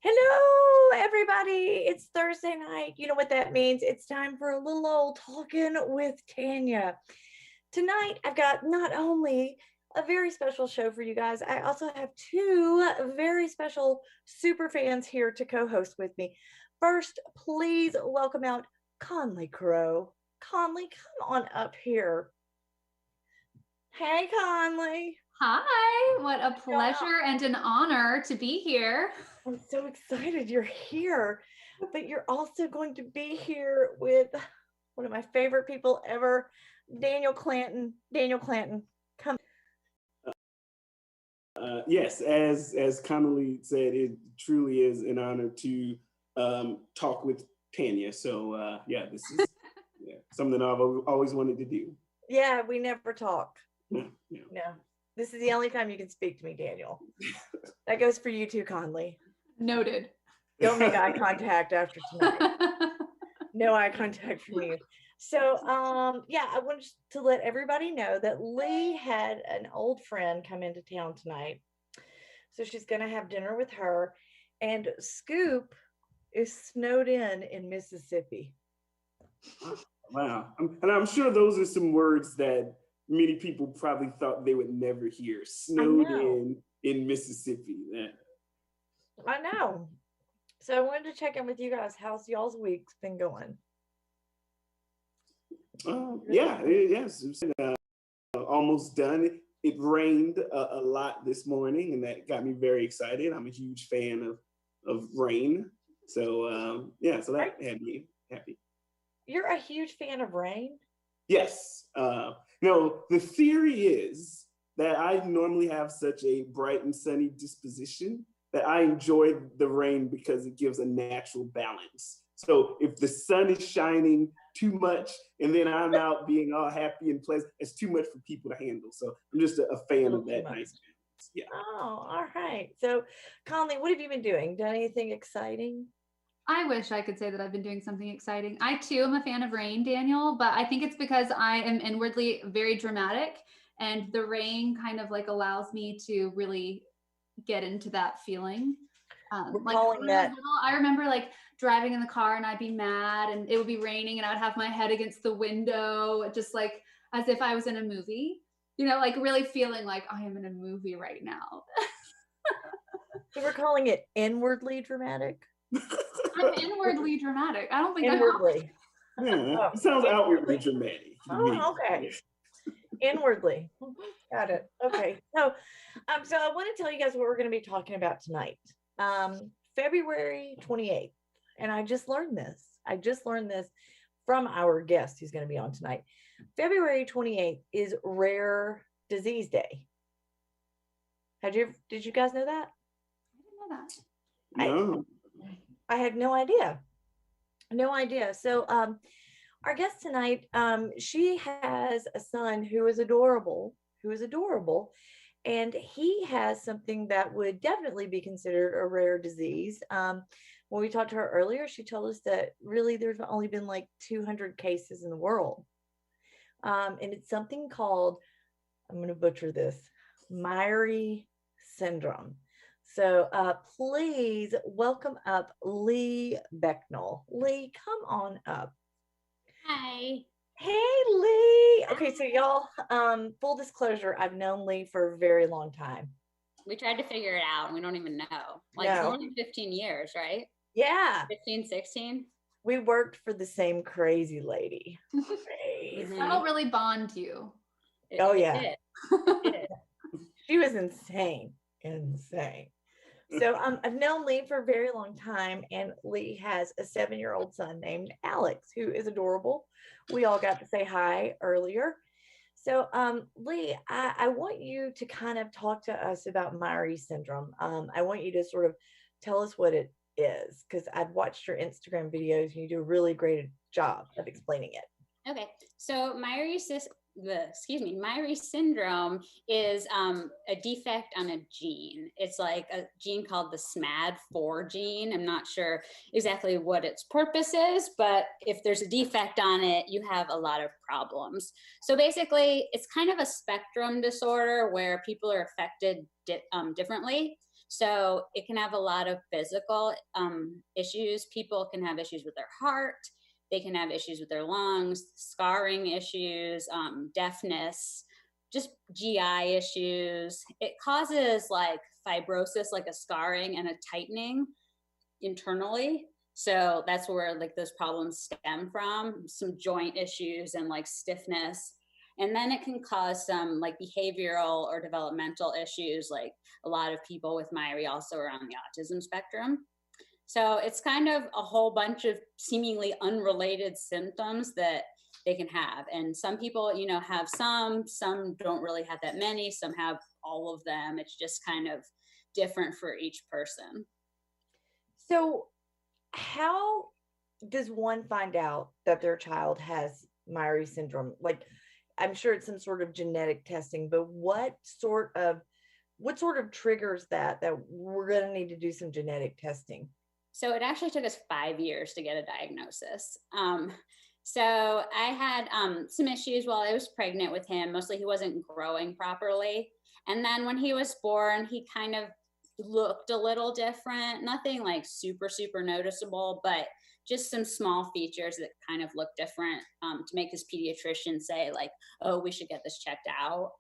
Hello, everybody. It's Thursday night. You know what that means. It's time for a little old talking with Tanya. Tonight, I've got not only a very special show for you guys, I also have two very special super fans here to co-host with me. First, please welcome out Conley Crow. Conley, come on up here. Hey, Conley. Hi, what a pleasure and an honor to be here. I'm so excited you're here, but you're also going to be here with one of my favorite people ever, Daniel Clanton. Daniel Clanton, come. Yes, as Connolly said, it truly is an honor to talk with Tanya. So yeah, this is something I've always wanted to do. Yeah, we never talk. Yeah. No, this is the only time you can speak to me, Daniel. That goes for you too, Conley. Noted. Don't make eye contact after tonight. No eye contact from you. So yeah, I wanted to let everybody know that Lee had an old friend come into town tonight. So she's gonna have dinner with her. And Scoop is snowed in Mississippi. Wow. And I'm sure those are some words that many people probably thought they would never hear. Snowed in Mississippi. Yeah. I know. So I wanted to check in with you guys. How's y'all's week's been going? Yes. It's almost done. It rained a lot this morning, and that got me very excited. I'm a huge fan of rain. So so that had me happy. You're a huge fan of rain? Yes. No, the theory is that I normally have such a bright and sunny disposition that I enjoy the rain because it gives a natural balance. So if the sun is shining too much and then I'm out being all happy and pleasant, it's too much for people to handle. So I'm just a fan of that nice balance. Yeah. Oh, all right. So Conley, what have you been doing? Done anything exciting? I wish I could say that I've been doing something exciting. I too am a fan of rain, Daniel, but I think it's because I am inwardly very dramatic, and the rain kind of like allows me to really get into that feeling. Like I remember like driving in the car and I'd be mad and it would be raining and I would have my head against the window, just like as if I was in a movie, you know, like really feeling like I am in a movie right now. So we're calling it inwardly dramatic? I'm inwardly dramatic. I don't think inwardly. It sounds outwardly dramatic. Oh, okay. Inwardly. Got it. Okay. So I want to tell you guys what we're going to be talking about tonight. February 28th. And I just learned this from our guest who's going to be on tonight. February 28th is Rare Disease Day. Did you guys know that? I didn't know that. No. I had no idea. No idea. So our guest tonight, she has a son who is adorable, and he has something that would definitely be considered a rare disease. When we talked to her earlier, she told us that really there's only been like 200 cases in the world. And it's something called, I'm going to butcher this, Myhre Syndrome. So please welcome up Lee Becknell. Lee, come on up. Hi. Hey, Lee. Okay, so y'all, full disclosure, I've known Lee for a very long time. We tried to figure it out and we don't even know. Like more than 15 years, right? Yeah. 15, 16? We worked for the same crazy lady. That'll really bond you. It did. She was insane. So I've known Lee for a very long time, and Lee has a 7-year-old son named Alex, who is adorable. We all got to say hi earlier. So Lee, I want you to kind of talk to us about Myhre Syndrome. I want you to sort of tell us what it is, because I've watched your Instagram videos and you do a really great job of explaining it. Okay, so Myhre syndrome is a defect on a gene. It's like a gene called the SMAD4 gene. I'm not sure exactly what its purpose is, but if there's a defect on it, you have a lot of problems. So basically, it's kind of a spectrum disorder where people are affected differently. So it can have a lot of physical issues. People can have issues with their heart. They can have issues with their lungs, scarring issues, deafness, just GI issues. It causes like fibrosis, like a scarring and a tightening internally. So that's where like those problems stem from, some joint issues and like stiffness. And then it can cause some like behavioral or developmental issues. Like a lot of people with Myhre also are on the autism spectrum. So it's kind of a whole bunch of seemingly unrelated symptoms that they can have. And some people, you know, have some don't really have that many, some have all of them. It's just kind of different for each person. So how does one find out that their child has Myhre syndrome? Like, I'm sure it's some sort of genetic testing, but what sort of triggers that we're going to need to do some genetic testing? So it actually took us 5 years to get a diagnosis. So I had some issues while I was pregnant with him. Mostly he wasn't growing properly. And then when he was born, he kind of looked a little different. Nothing like super, super noticeable, but just some small features that kind of look different to make his pediatrician say like, oh, we should get this checked out.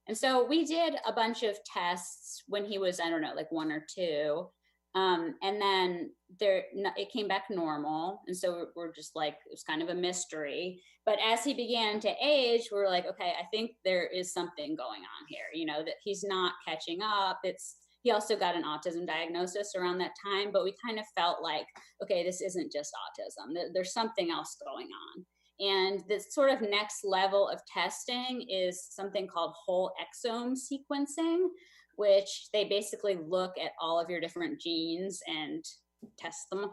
And so we did a bunch of tests when he was, I don't know, like 1 or 2. And then it came back normal. And so we're just like, it was kind of a mystery. But as he began to age, we're like, okay, I think there is something going on here, you know, that he's not catching up. He also got an autism diagnosis around that time, but we kind of felt like, okay, this isn't just autism. There's something else going on. And the sort of next level of testing is something called whole exome sequencing, which they basically look at all of your different genes and test them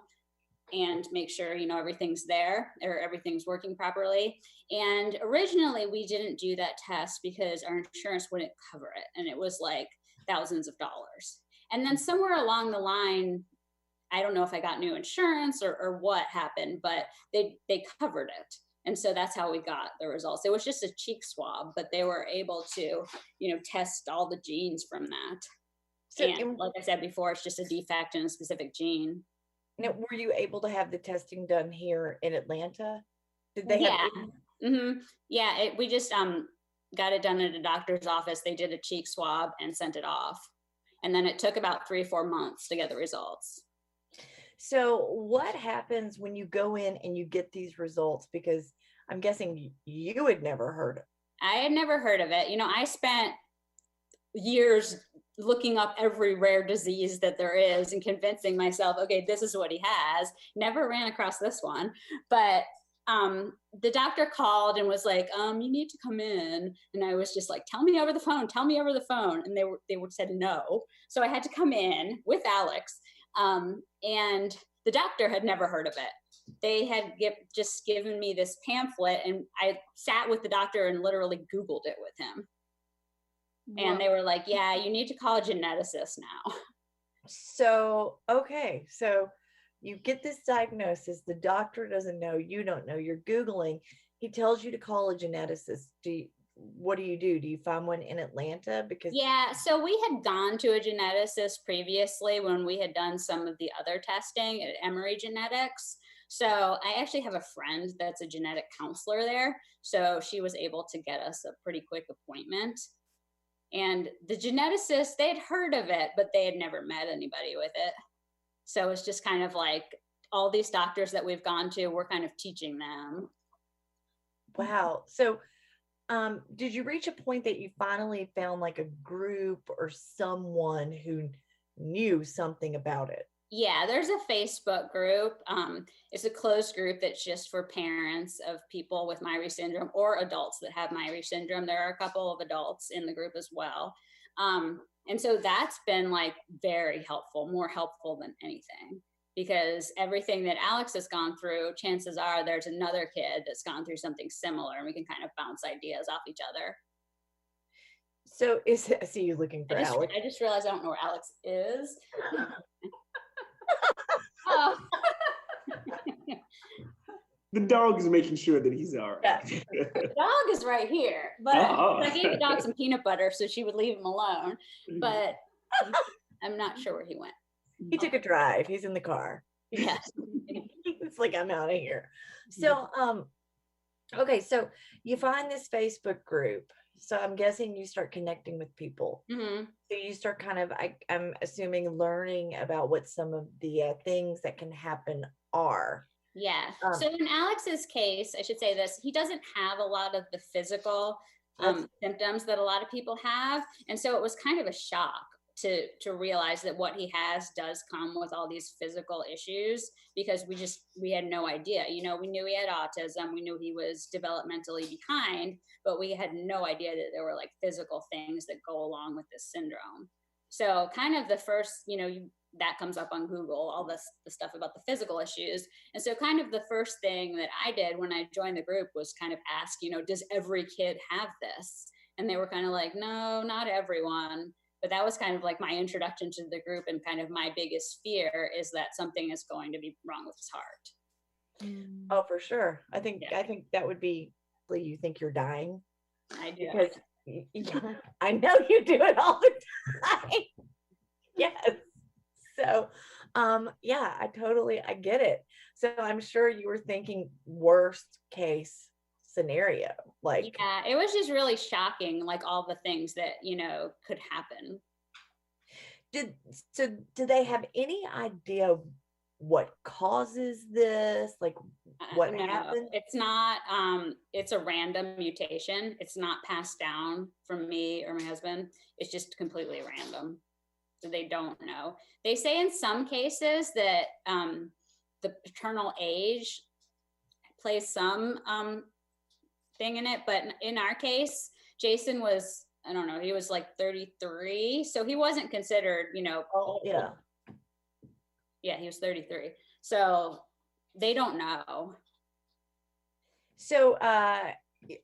and make sure, you know, everything's there or everything's working properly. And originally we didn't do that test because our insurance wouldn't cover it. And it was like thousands of dollars. And then somewhere along the line, I don't know if I got new insurance or what happened, but they covered it. And so that's how we got the results. It was just a cheek swab, but they were able to, you know, test all the genes from that. So, and like I said before, it's just a defect in a specific gene. Now, were you able to have the testing done here in Atlanta? Did they have? Yeah, we just got it done at a doctor's office. They did a cheek swab and sent it off. And then it took about 3 or 4 months to get the results. So what happens when you go in and you get these results? Because I'm guessing you had never heard of it. I had never heard of it. You know, I spent years looking up every rare disease that there is and convincing myself, okay, this is what he has. Never ran across this one. But the doctor called and was like, you need to come in. And I was just like, tell me over the phone. And they said no. So I had to come in with Alex. And the doctor had never heard of it. They had just given me this pamphlet, and I sat with the doctor and literally Googled it with him. Whoa. And they were like, yeah, you need to call a geneticist now. So, okay. So you get this diagnosis. The doctor doesn't know. You don't know. You're Googling. He tells you to call a geneticist. What do? Do you find one in Atlanta? Because yeah, so we had gone to a geneticist previously when we had done some of the other testing at Miri Genetics. So I actually have a friend that's a genetic counselor there. So she was able to get us a pretty quick appointment. And the geneticist, they'd heard of it, but they had never met anybody with it. So it's just kind of like all these doctors that we've gone to, we're kind of teaching them. Wow. So did you reach a point that you finally found like a group or someone who knew something about it? Yeah, there's a Facebook group. It's a closed group that's just for parents of people with Myhre syndrome or adults that have Myhre syndrome. There are a couple of adults in the group as well. And so that's been like very helpful, more helpful than anything. Because everything that Alex has gone through, chances are there's another kid that's gone through something similar, and we can kind of bounce ideas off each other. So I see you looking for Alex. I just realized I don't know where Alex is. Oh. The dog is making sure that he's all right. Yeah. The dog is right here, but I gave the dog some peanut butter so she would leave him alone. But I'm not sure where he went. He took a drive. He's in the car. Yeah. It's like, I'm out of here. So, okay, so you find this Facebook group. So I'm guessing you start connecting with people. Mm-hmm. So you start kind of, I'm assuming, learning about what some of the things that can happen are. Yeah. So in Alex's case, I should say this, he doesn't have a lot of the physical symptoms that a lot of people have. And so it was kind of a shock to realize that what he has does come with all these physical issues, because we had no idea. You know, we knew he had autism, we knew he was developmentally behind, but we had no idea that there were like physical things that go along with this syndrome. So kind of the first, that comes up on Google, all the stuff about the physical issues. And so kind of the first thing that I did when I joined the group was kind of ask, does every kid have this? And they were kind of like, no, not everyone. But that was kind of like my introduction to the group, and kind of my biggest fear is that something is going to be wrong with his heart. Oh, for sure. I think that would be, you think you're dying. I do. Because I know you do it all the time. Yes. So, I get it. So I'm sure you were thinking worst case scenario. Like, yeah, it was just really shocking, like all the things that, could happen. Do they have any idea what causes this? Like what happened? It's not, it's a random mutation. It's not passed down from me or my husband. It's just completely random. So they don't know. They say in some cases that the paternal age plays some thing in it, but in our case, Jason was, I don't know, he was like 33, so he wasn't considered, old. Yeah, he was 33. So they don't know. So are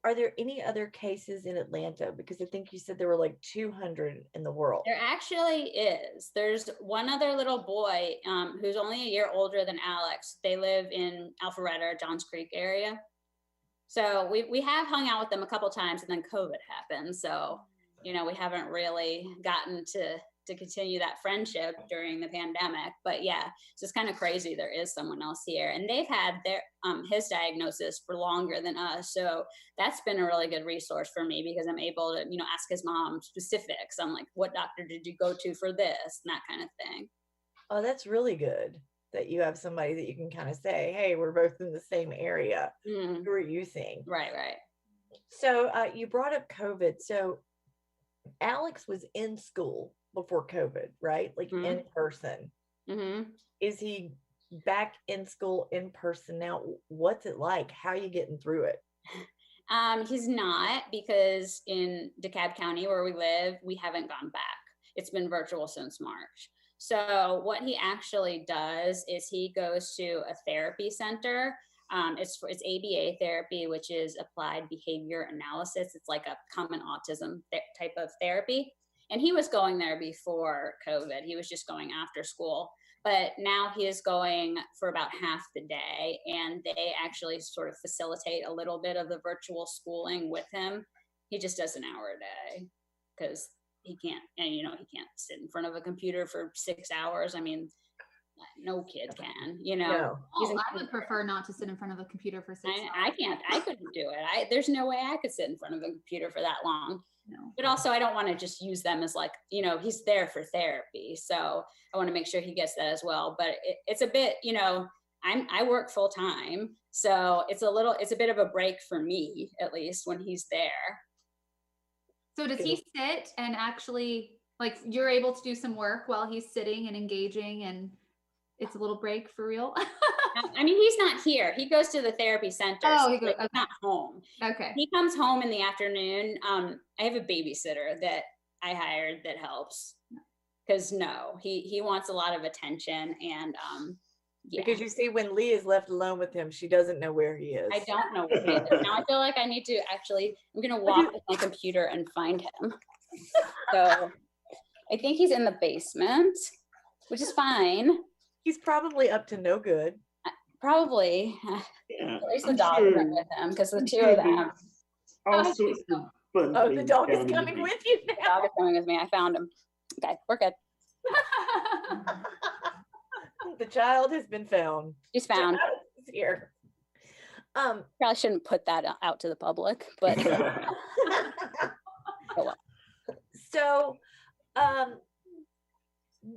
there any other cases in Atlanta? Because I think you said there were like 200 in the world. There actually is. There's one other little boy who's only a year older than Alex. They live in Alpharetta, Johns Creek area. So we have hung out with them a couple times, and then COVID happened. So, we haven't really gotten to continue that friendship during the pandemic. But yeah, it's just kind of crazy. There is someone else here, and they've had their his diagnosis for longer than us. So that's been a really good resource for me, because I'm able to, ask his mom specifics. I'm like, what doctor did you go to for this, and that kind of thing. Oh, that's really good that you have somebody that you can kind of say, hey, we're both in the same area. Mm-hmm. Who are you seeing? Right. So you brought up COVID. So Alex was in school before COVID, right? Like in person. Mm-hmm. Is he back in school in person now? What's it like? How are you getting through it? He's not, because in DeKalb County where we live, we haven't gone back. It's been virtual since March. So what he actually does is he goes to a therapy center. It's ABA therapy, which is applied behavior analysis. It's like a common autism type of therapy. And he was going there before COVID. He was just going after school. But now he is going for about half the day. And they actually sort of facilitate a little bit of the virtual schooling with him. He just does an hour a day, because he can't, and he can't sit in front of a computer for 6 hours. I mean, no kid can, No. I would prefer not to sit in front of a computer for 6 hours. I couldn't do it. There's no way I could sit in front of a computer for that long. No. But also I don't want to just use them as like, he's there for therapy. So I want to make sure he gets that as well. But it's a bit, I work full time. So it's a bit of a break for me, at least when he's there. So does he sit and actually, like, you're able to do some work while he's sitting and engaging, and it's a little break for real? I mean, he's not here. He goes to the therapy center. Oh, so he goes, he's not home. Okay. He comes home in the afternoon. I have a babysitter that I hired that helps, because he wants a lot of attention, and yeah. Because you see, when Lee is left alone with him, she doesn't know where he is. I don't know where he is. Now I feel like I need to I'm going to walk with my computer and find him. So I think he's in the basement, which is fine. He's probably up to no good. Probably. Yeah, At least the dog is with him, because the two of them. All sorts of fun Oh, the things dog is down in coming the with you The now. dog is coming with me. I found him. Okay, we're good. The child has been found. She's found. It's here. Probably shouldn't put that out to the public, but oh well. So,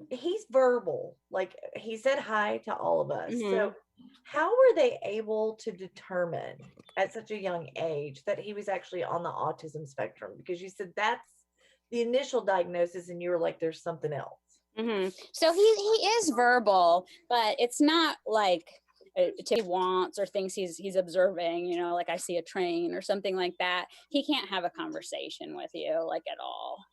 he's verbal. Like, he said hi to all of us. Mhm. So, how were they able to determine at such a young age that he was actually on the autism spectrum? Because you said that's the initial diagnosis, and you were like, "There's something else." Mm-hmm. So he is verbal, but it's not like he wants or thinks he's observing, you know, like I see a train or something like that. He can't have a conversation with you like at all.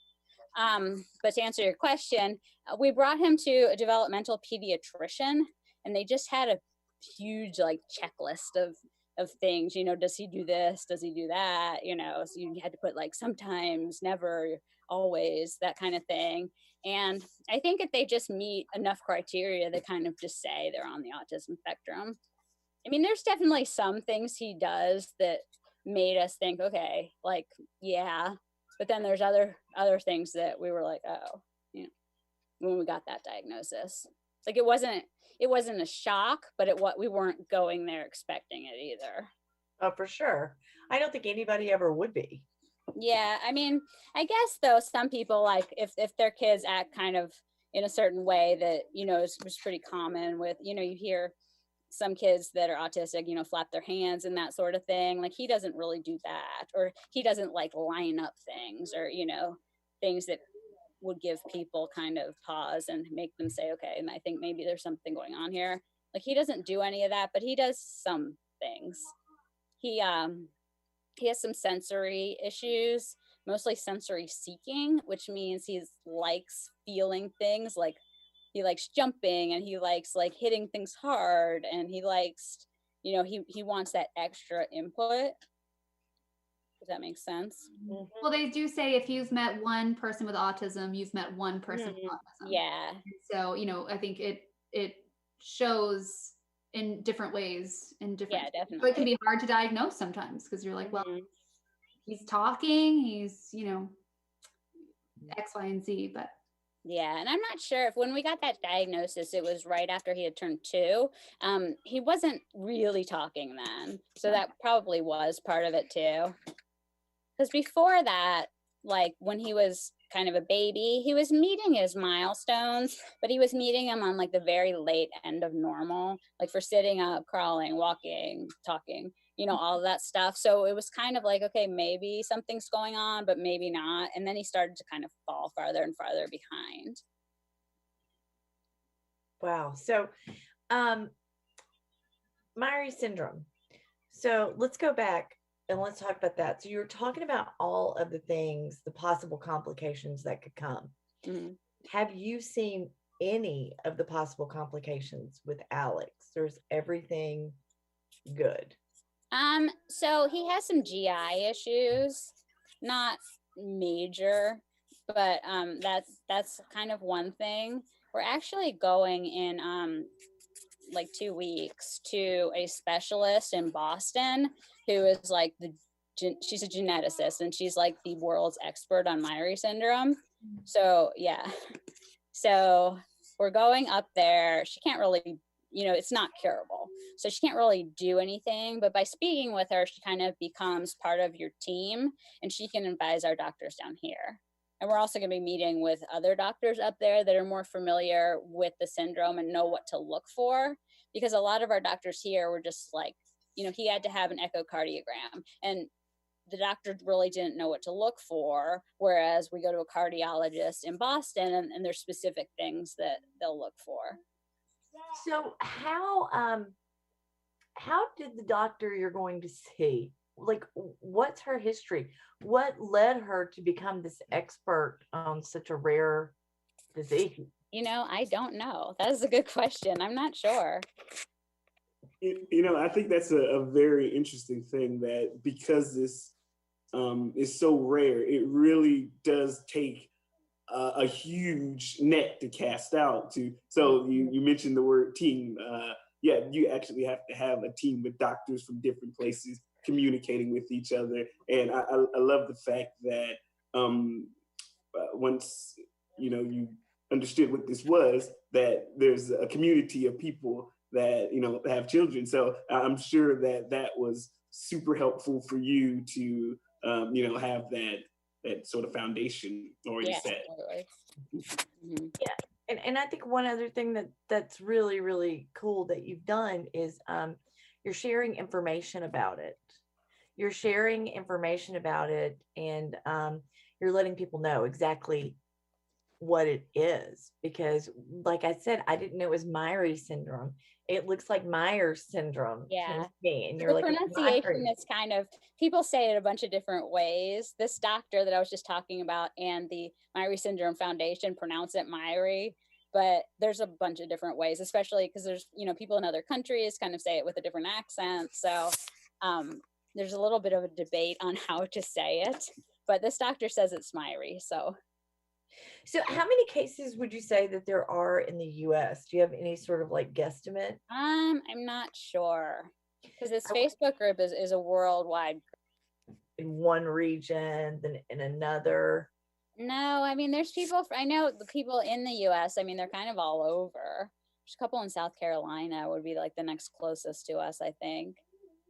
But to answer your question, we brought him to a developmental pediatrician, and they just had a huge like checklist of things, you know, does he do this, does he do that, you know, so you had to put like sometimes, never, always, that kind of thing. And I think if they just meet enough criteria, they kind of just say they're on the autism spectrum. I mean, there's definitely some things he does that made us think, okay, like, yeah. But then there's other things that we were like, oh, you know, when we got that diagnosis. Like it wasn't a shock, but we weren't going there expecting it either. Oh, for sure. I don't think anybody ever would be. Yeah, I mean, I guess though some people, like if their kids act kind of in a certain way that, you know, is pretty common with, you know, you hear some kids that are autistic, you know, flap their hands and that sort of thing. Like he doesn't really do that, or he doesn't like line up things, or, you know, things that would give people kind of pause and make them say, okay, and I think maybe there's something going on here. Like he doesn't do any of that, but he does some things. He has some sensory issues, mostly sensory seeking, which means he likes feeling things. Like he likes jumping, and he likes like hitting things hard, and he likes, you know, he wants that extra input. Does that make sense? Mhm. Well, they do say if you've met one person with autism, you've met one person with autism. Yeah. So, you know, I think it shows in different ways, in different. Yeah, definitely. So it can be hard to diagnose sometimes because you're like, well, he's talking, he's, you know, X, Y, and Z, but. Yeah, and I'm not sure if when we got that diagnosis, it was right after he had turned 2. He wasn't really talking then, so that probably was part of it too. Because before that, like when he was kind of a baby, he was meeting his milestones, but he was meeting them on like the very late end of normal, like for sitting up, crawling, walking, talking, you know, all of that stuff. So it was kind of like, okay, maybe something's going on, but maybe not. And then he started to kind of fall farther and farther behind. Wow. So, Myhre Syndrome. So let's go back and let's talk about that. So you were talking about all of the things, the possible complications that could come. Mm-hmm. Have you seen any of the possible complications with Alex? There's everything good. So he has some GI issues, not major, but that's kind of one thing. We're actually going in like 2 weeks to a specialist in Boston who is like she's a geneticist, and she's like the world's expert on Myhre Syndrome. So yeah, so we're going up there. She can't really, you know, it's not curable, so she can't really do anything, but by speaking with her, she kind of becomes part of your team, and she can advise our doctors down here. And we're also going to be meeting with other doctors up there that are more familiar with the syndrome and know what to look for, because a lot of our doctors here were just like, you know, he had to have an echocardiogram, and the doctor really didn't know what to look for, whereas we go to a cardiologist in Boston, and there's specific things that they'll look for. So how did the doctor you're going to see, like, what's her history? What led her to become this expert on such a rare disease? You know, I don't know. That is a good question. I'm not sure. You know, I think that's a very interesting thing, that because this is so rare, it really does take a huge net to cast out to. So you mentioned the word team. Yeah, you actually have to have a team with doctors from different places communicating with each other. And I love the fact that once, you know, you understood what this was, that there's a community of people that, you know, have children. So I'm sure that that was super helpful for you to, you know, have that sort of foundation already set. Totally. Mm-hmm. Yeah. And I think one other thing that's really, really cool that you've done is you're sharing information about it. You're sharing information about it, and you're letting people know exactly what it is. Because, like I said, I didn't know it was Myhre syndrome. It looks like Myhre syndrome to me, and you're The like, pronunciation is kind of, people say it a bunch of different ways. This doctor that I was just talking about and the Myhre Syndrome Foundation pronounce it Myhre, but there's a bunch of different ways, especially because there's, you know, people in other countries kind of say it with a different accent. So there's a little bit of a debate on how to say it, but this doctor says it's Myhre. So how many cases would you say that there are in the US? Do you have any sort of like guesstimate? I'm not sure, because this Facebook group is a worldwide. In one region, then in another? No, I mean, there's people, I know the people in the US, I mean, they're kind of all over. There's a couple in South Carolina would be like the next closest to us, I think.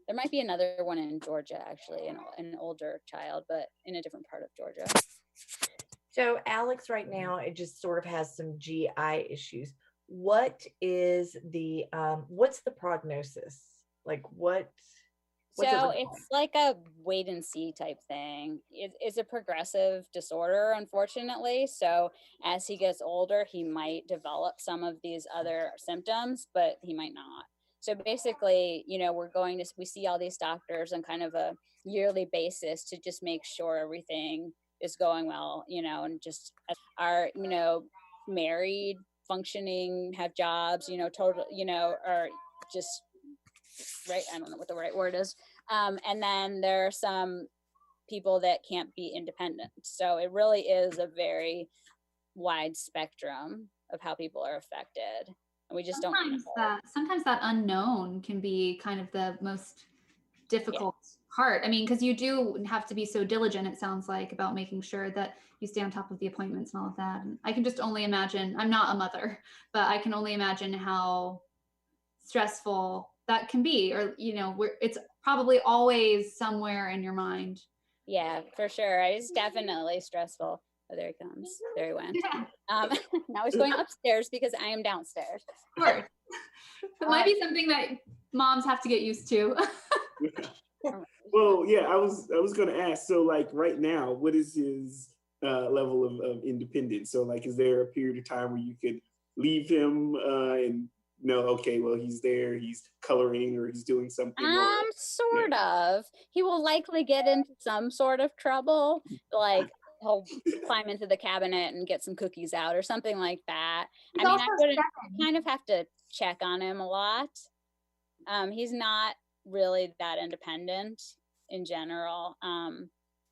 There might be another one in Georgia, actually, an older child, but in a different part of Georgia. So Alex right now, it just sort of has some GI issues. What is the, what's the prognosis? Like so it's like a wait and see type thing. It's a progressive disorder, unfortunately. So as he gets older, he might develop some of these other symptoms, but he might not. So basically, you know, we see all these doctors on kind of a yearly basis to just make sure everything is going well, you know, and just are, you know, married, functioning, have jobs, you know, total, you know, or just right. I don't know what the right word is. And then there are some people that can't be independent. So it really is a very wide spectrum of how people are affected. And we just sometimes that unknown can be kind of the most difficult part. I mean, because you do have to be so diligent, it sounds like, about making sure that you stay on top of the appointments and all of that. And I can just only imagine, I'm not a mother, but I can only imagine how stressful that can be, or, you know, it's probably always somewhere in your mind. Yeah, for sure. It's definitely stressful. Oh, there he comes. There he went. Yeah. Now he's going upstairs because I am downstairs. Of course. It might be something that moms have to get used to. Well, yeah, I was going to ask. So, like, right now, what is his level of independence? So, like, is there a period of time where you could leave him and know, okay, well, he's there, he's coloring, or he's doing something? Sort of. He will likely get into some sort of trouble, like he'll climb into the cabinet and get some cookies out or something like that. I mean, I would kind of have to check on him a lot. He's not really that independent in general.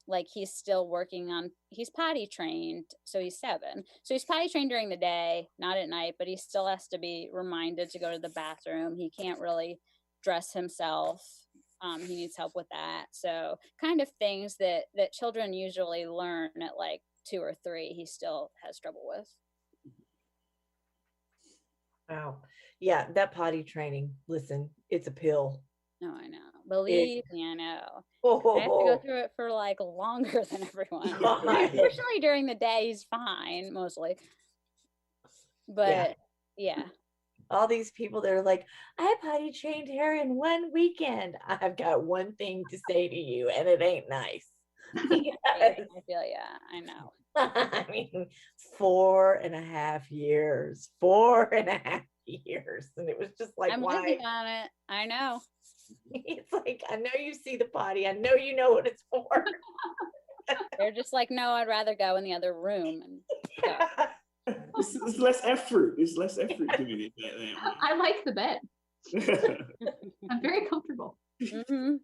Like he's still working on, he's potty trained, so he's 7. So he's potty trained during the day, not at night, but he still has to be reminded to go to the bathroom. He can't really dress himself. He needs help with that. So kind of things that children usually learn at like 2 or 3, he still has trouble with. Wow. Yeah, that potty training, listen, it's a pill. No, I know. Believe me, I know. I have to go through it for like longer than everyone. Fortunately, during the day, he's fine, mostly. But yeah. All these people that are like, I potty trained her in one weekend. I've got one thing to say to you, and it ain't nice. Yes. I feel, I know. I mean, 4.5 years, 4.5 years. And it was just like, I'm why? working on it. I know. It's like, I know you see the potty. I know you know what it's for. They're just like, no, I'd rather go in the other room. And it's less effort. It's less effort to do it. I like the bed. I'm very comfortable. Mm-hmm.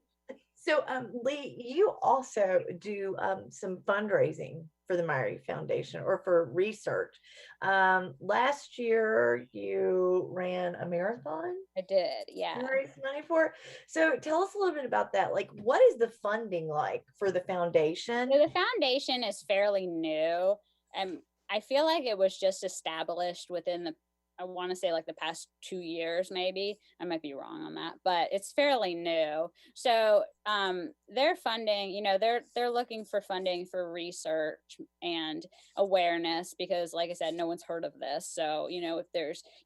So, Lee, you also do some fundraising for the Myhre Foundation, or for research. Last year, you ran a marathon. I did, yeah. You raised money for it. So, tell us a little bit about that. Like, what is the funding like for the foundation? So the foundation is fairly new. I feel like it was just established within I want to say like the past 2 years, maybe. I might be wrong on that, but it's fairly new. So their funding, you know, they're looking for funding for research and awareness because, like I said, no one's heard of this. So, you know, if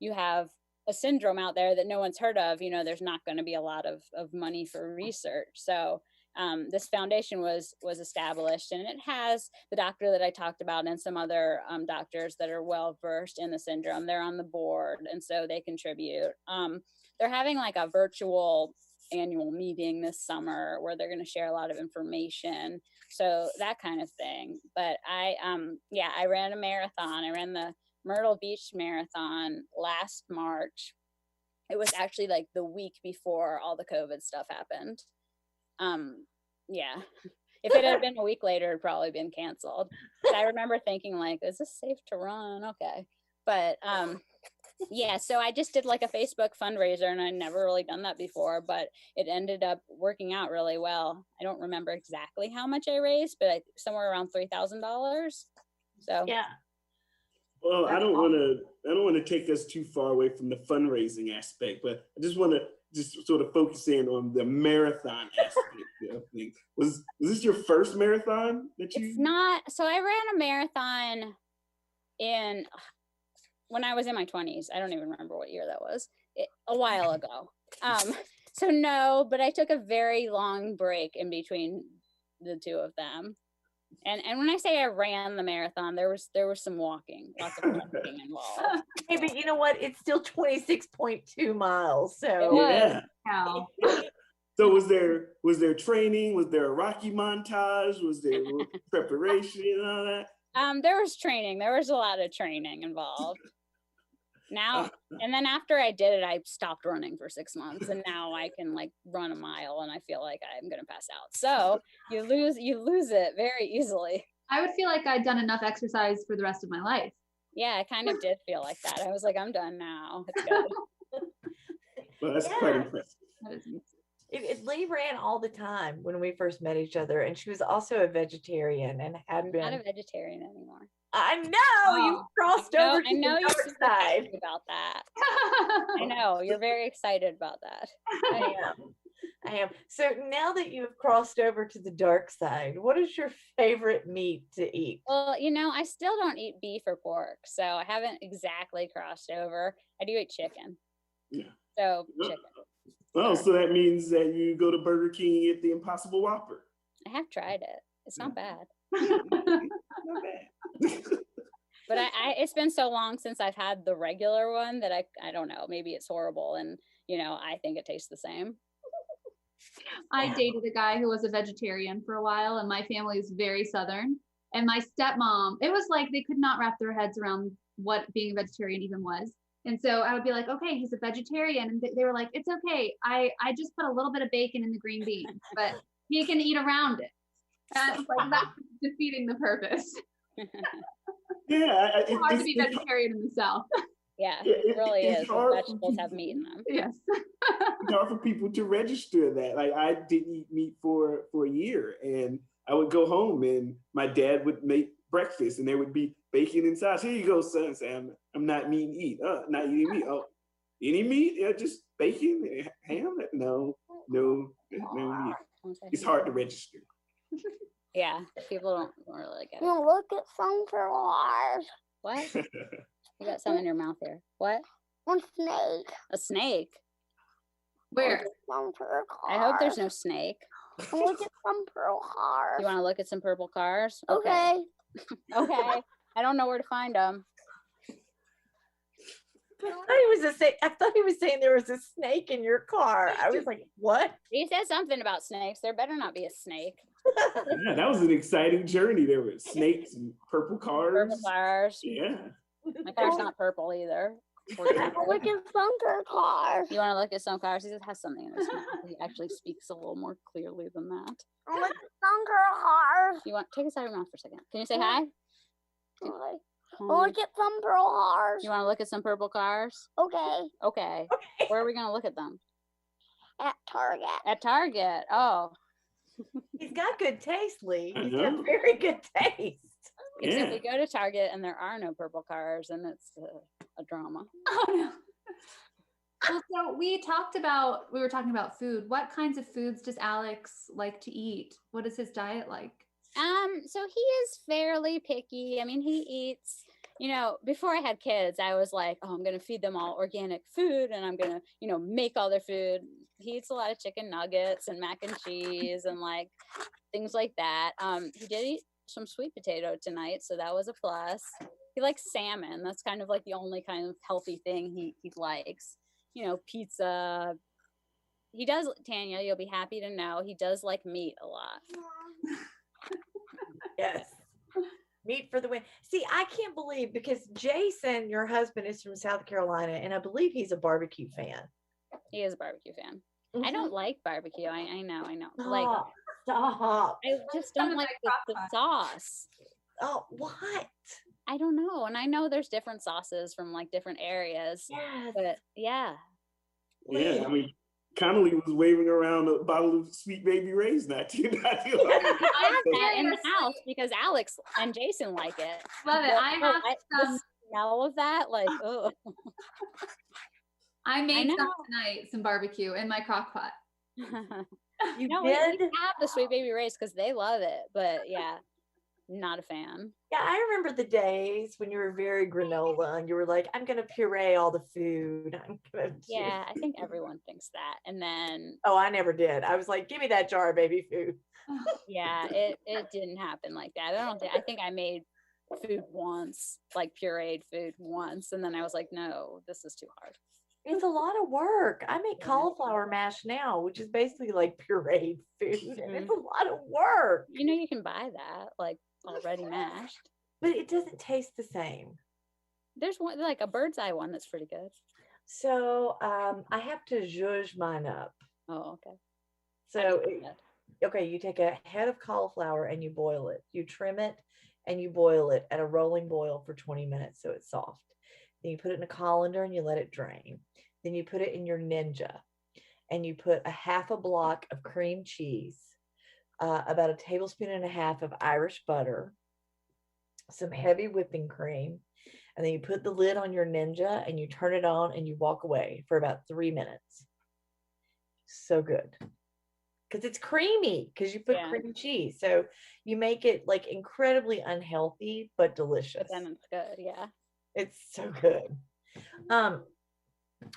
you have a syndrome out there that no one's heard of, you know, there's not going to be a lot of money for research. So this foundation was established, and it has the doctor that I talked about and some other doctors that are well versed in the syndrome. They're on the board, and so they contribute. They're having like a virtual annual meeting this summer where they're going to share a lot of information, so that kind of thing. But I ran a marathon. I ran the Myrtle Beach Marathon last March. It was actually like the week before all the COVID stuff happened. Yeah, if it had been a week later, it'd probably been canceled. I remember thinking like, is this safe to run? Okay. But yeah, so I just did like a Facebook fundraiser, and I'd never really done that before, but it ended up working out really well. I don't remember exactly how much I raised, but somewhere around $3,000. So Yeah. Well, That's I don't want to take us too far away from the fundraising aspect, but I just want to sort of focus in on the marathon aspect of things. Was this your first marathon that you? It's not. So I ran a marathon when I was in my 20s. I don't even remember what year that was. A while ago. So no, but I took a very long break in between the two of them. And when I say I ran the marathon, there was some walking, lots of walking involved. Hey, but you know what? It's still 26.2 miles. So Yeah. Wow. So was there training? Was there a Rocky montage? Was there preparation and all that? There was training. There was a lot of training involved. Now, and then after I did it, I stopped running for 6 months, and now I can like run a mile, and I feel like I'm gonna pass out. So you lose it very easily. I would feel like I'd done enough exercise for the rest of my life. Yeah, I kind of did feel like that. I was like, I'm done now. It's good. Well, that's quite impressive. That is amazing. Lee ran all the time when we first met each other, and she was also a vegetarian and had I'm been. not a vegetarian anymore. I know you've crossed over to I know the you're dark super side. happy about that. I know you're very excited about that. I am. So now that you have crossed over to the dark side, what is your favorite meat to eat? Well, you know, I still don't eat beef or pork, so I haven't exactly crossed over. I do eat chicken. Yeah. So chicken. Oh, so that means that you go to Burger King and get the Impossible Whopper. I have tried it. It's not bad. Not bad. But it's been so long since I've had the regular one that I don't know. Maybe it's horrible, and you know, I think it tastes the same. I dated a guy who was a vegetarian for a while, and my family is very Southern. And my stepmom, it was like they could not wrap their heads around what being a vegetarian even was. And so I would be like, okay, he's a vegetarian. And they were like, it's okay. I just put a little bit of bacon in the green beans, but he can eat around it. And it's like, that's defeating the purpose. Yeah. It's hard to be vegetarian in the South. Yeah, it really is. Vegetables have meat in them. Yes. It's hard for people to register that. Like I didn't eat meat for a year, and I would go home and my dad would make breakfast and there would be bacon and sausage. Here you go, son. Say, I'm not meat eat. Not eating meat. Oh, any meat? Yeah, just bacon, ham? No meat. It's hard to register. Yeah, people don't really get it. You look at some flowers. What? You got some in your mouth here. What? One snake. A snake? Where? Some purple cars. I hope there's no snake. Look at some purple cars. You want to look at some purple cars? Okay. Okay. I don't know where to find them. I thought he was saying there was a snake in your car. I was like, what? He said something about snakes. There better not be a snake. Yeah, that was an exciting journey. There were snakes and purple cars. Purple cars. Yeah. My car's not purple either. Look at some purple cars. You want to look at some cars? He just has something in his mouth. He actually speaks a little more clearly than that. Look at some purple cars. You want take us out of your mouth for a second? Can you say hi? Okay. Look at some purple cars. You want to look at some purple cars? Okay. Okay. Where are we going to look at them? At Target. At Target. Oh. He's got good taste, Lee. I He's know. got very good taste. Except we go to Target and there are no purple cars, and it's a drama. Oh no. Well, so we were talking about food. What kinds of foods does Alex like to eat? What is his diet like? So he is fairly picky. I mean, he eats, before I had kids, I was like, oh, I'm going to feed them all organic food and I'm going to, make all their food. He eats a lot of chicken nuggets and mac and cheese and like things like that. He did eat some sweet potato tonight, so that was a plus. He likes salmon. That's kind of like the only kind of healthy thing he likes. Pizza. He does, Tanya, you'll be happy to know, he does like meat a lot. Yes. Meat for the win. See, I can't believe, because Jason, your husband, is from South Carolina, and I believe he's a barbecue fan. He is a barbecue fan. Mm-hmm. I don't like barbecue. I know. Stop. Like, Stop. I just don't like the sauce. Oh, what? I don't know. And I know there's different sauces from like different areas. Yes. But yeah. Yeah, I mean, Connolly was waving around a bottle of Sweet Baby Ray's not too long. I have that in the house because Alex and Jason like it. Love it. The smell of that, like, oh. I made some tonight, some barbecue in my crock pot. You did? We have the Sweet Baby Ray's because they love it, but yeah, not a fan. Yeah, I remember the days when you were very granola and you were like, I'm gonna puree all the food. Yeah, I think everyone thinks that. And then I never did. I was like, give me that jar of baby food. Yeah, it didn't happen like that. I think I made food once, like pureed food once, and then I was like, no, this is too hard. It's a lot of work. I make cauliflower mash now, which is basically like pureed food, and it's a lot of work. You can buy that like already mashed, but it doesn't taste the same. There's one, like a bird's eye one, that's pretty good. So I have to zhuzh mine up. Oh, okay. So okay, you take a head of cauliflower and you boil it. You trim it and you boil it at a rolling boil for 20 minutes so it's soft. Then you put it in a colander and you let it drain. Then you put it in your Ninja and you put a half a block of cream cheese, about a tablespoon and a half of Irish butter, some heavy whipping cream, and then you put the lid on your Ninja and you turn it on and you walk away for about 3 minutes. So good. Because it's creamy, because you put cream cheese. So you make it like incredibly unhealthy, but delicious. But then it's good, yeah. It's so good.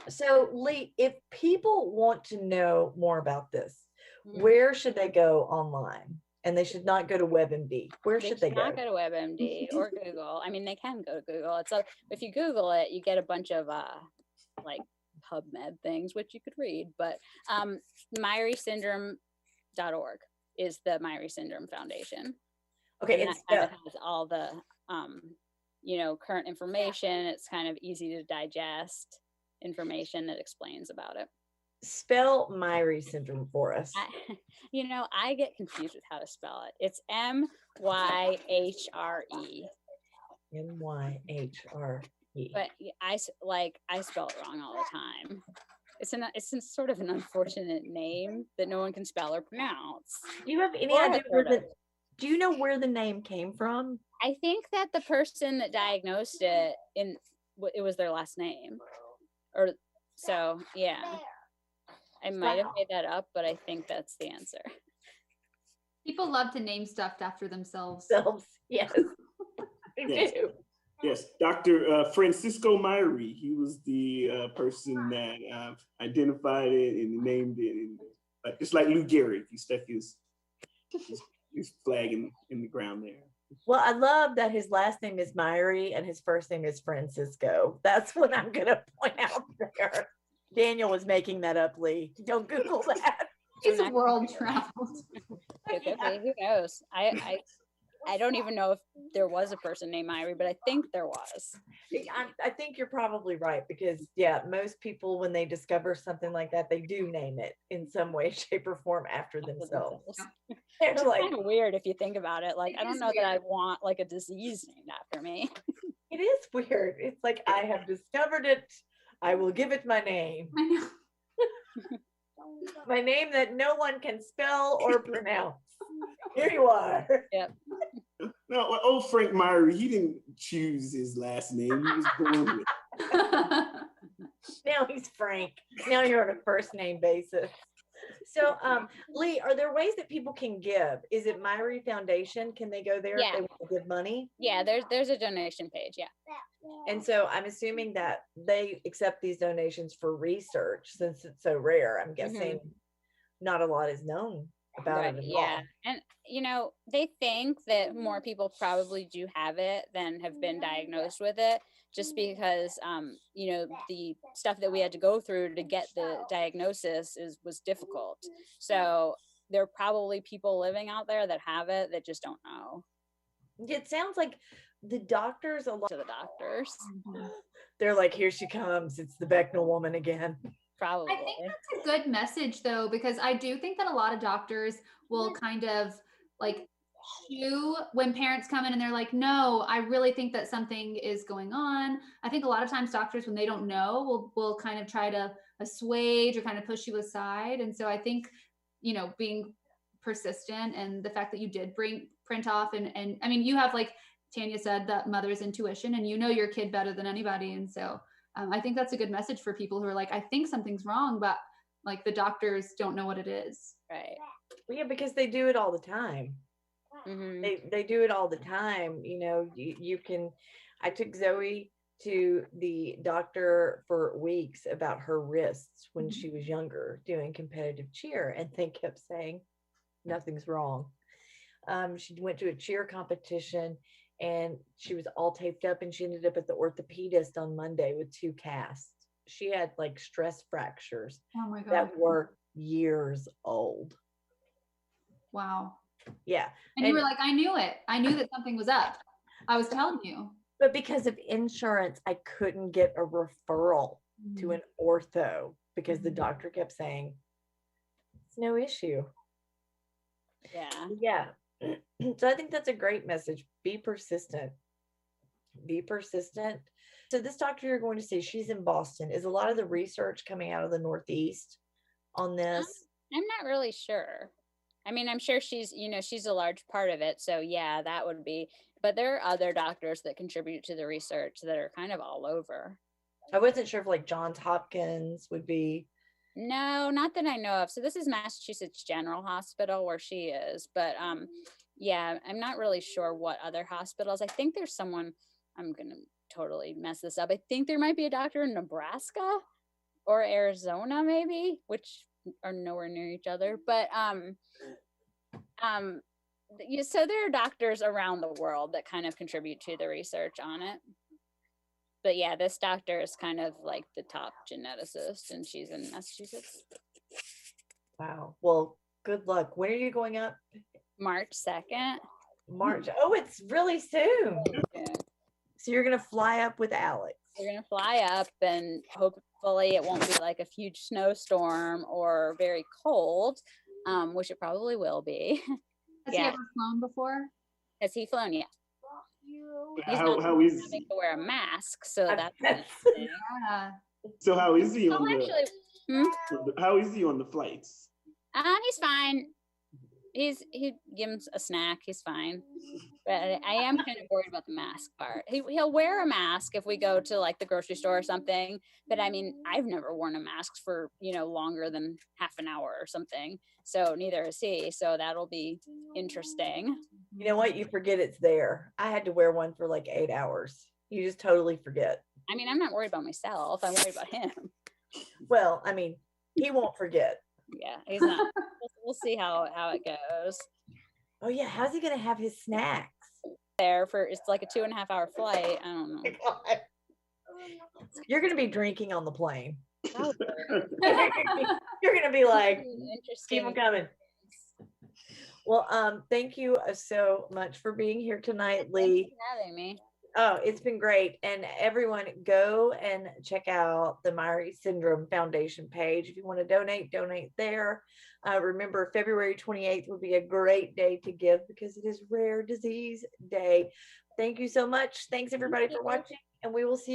So Lee, if people want to know more about this, where should they go online? And they should not go to WebMD. Where should they go? Not go to WebMD or Google. I mean, they can go to Google. It's if you Google it, you get a bunch of like PubMed things, which you could read. But Myhre Syndrome.org is the Myhre Syndrome Foundation. Okay, and that has all the current information. It's kind of easy to digest information that explains about it. Spell Myhre Syndrome for us. I get confused with how to spell it. It's Myhre. Myhre. But I spell it wrong all the time. It's sort of an unfortunate name that no one can spell or pronounce. Do you have any idea do you know where the name came from? I think that the person that diagnosed it, it was their last name. Or so, yeah. I might have made that up, but I think that's the answer. People love to name stuff after themselves. Yes. They do. Yes, Dr. Francisco Myhre. He was the person that identified it and named it. And, it's like Lou Gehrig. He stuck his flag in the ground there. Well, I love that his last name is Myhre and his first name is Francisco. That's what I'm going to point out there. Daniel was making that up, Lee. Don't Google that. He's world traveled. Who knows? I don't even know if there was a person named Myhre, but I think there was. I think you're probably right because, most people, when they discover something like that, they do name it in some way, shape, or form after themselves. It's kind of weird if you think about it. Like, I don't know that I want like a disease named after me. It is weird. It's like, I have discovered it. I will give it my name. I know. My name that no one can spell or pronounce. Here you are. Yep. No, old Frank Myhre, he didn't choose his last name. He was born with it. Now he's Frank. Now you're on a first name basis. So, Lee, are there ways that people can give? Is it Myhre Foundation? Can they go there if they want to give money? Yeah, there's a donation page. Yeah. And so I'm assuming that they accept these donations for research since it's so rare. I'm guessing not a lot is known about it at all. And they think that more people probably do have it than have been diagnosed with it, just because the stuff that we had to go through to get the diagnosis was difficult. So there are probably people living out there that have it that just don't know. It sounds like the doctors, a lot to the doctors, they're like, here she comes, it's the Becknell woman again. Probably. I think that's a good message though, because I do think that a lot of doctors will kind of like shoo when parents come in and they're like, no, I really think that something is going on. I think a lot of times doctors, when they don't know, will kind of try to assuage or kind of push you aside. And so I think, being persistent and the fact that you did print off and I mean, you have, like Tanya said, that mother's intuition and your kid better than anybody. And so I think that's a good message for people who are like, I think something's wrong, but like the doctors don't know what it is. Right. Well, yeah, because they do it all the time. Mm-hmm. They do it all the time. You can, I took Zoe to the doctor for weeks about her wrists when she was younger doing competitive cheer, and they kept saying nothing's wrong. She went to a cheer competition and she was all taped up, and she ended up at the orthopedist on Monday with 2 casts. She had like stress fractures that were years old. Wow. Yeah. And you were like, I knew it. I knew that something was up. I was telling you. But because of insurance, I couldn't get a referral to an ortho because the doctor kept saying, it's no issue. Yeah. So I think that's a great message. Be persistent. Be persistent. So this doctor you're going to see, she's in Boston. Is a lot of the research coming out of the Northeast on this? I'm not really sure. I mean, I'm sure she's a large part of it. So yeah, that would be, but there are other doctors that contribute to the research that are kind of all over. I wasn't sure if like Johns Hopkins would be. No, not that I know of. So this is Massachusetts General Hospital where she is, but yeah, I'm not really sure what other hospitals. I think there's someone, I'm going to totally mess this up. I think there might be a doctor in Nebraska or Arizona maybe, which are nowhere near each other, but so there are doctors around the world that kind of contribute to the research on it. But yeah, this doctor is kind of like the top geneticist, and she's in Massachusetts. Wow. Well, good luck. When are you going up? March 2nd. March. Oh, it's really soon. Yeah. So you're going to fly up with Alex. We're going to fly up, and hopefully it won't be like a huge snowstorm or very cold, which it probably will be. Has he ever flown before? Has he flown? Yeah. He's How not is having to wear a mask, so that's Yeah. So how is he on how is he on the flights? He's fine. He give him a snack. He's fine. But I am kind of worried about the mask part. He'll wear a mask if we go to like the grocery store or something. But I mean, I've never worn a mask for, longer than half an hour or something. So neither has he. So that'll be interesting. You know what? You forget it's there. I had to wear one for like 8 hours. You just totally forget. I mean, I'm not worried about myself. I'm worried about him. Well, I mean, he won't forget. Yeah, he's not. We'll see how it goes. Oh yeah, how's he gonna have his snacks? It's like a 2.5 hour flight. I don't know. God. You're gonna be drinking on the plane. You're gonna be like, keep them coming. Well, thank you so much for being here tonight, Lee. Thanks for having me. Oh, it's been great. And everyone go and check out the Myhre Syndrome Foundation page. If you want to donate there. Remember, February 28th would be a great day to give because it is Rare Disease Day. Thank you so much. Thanks everybody for watching, and we will see you.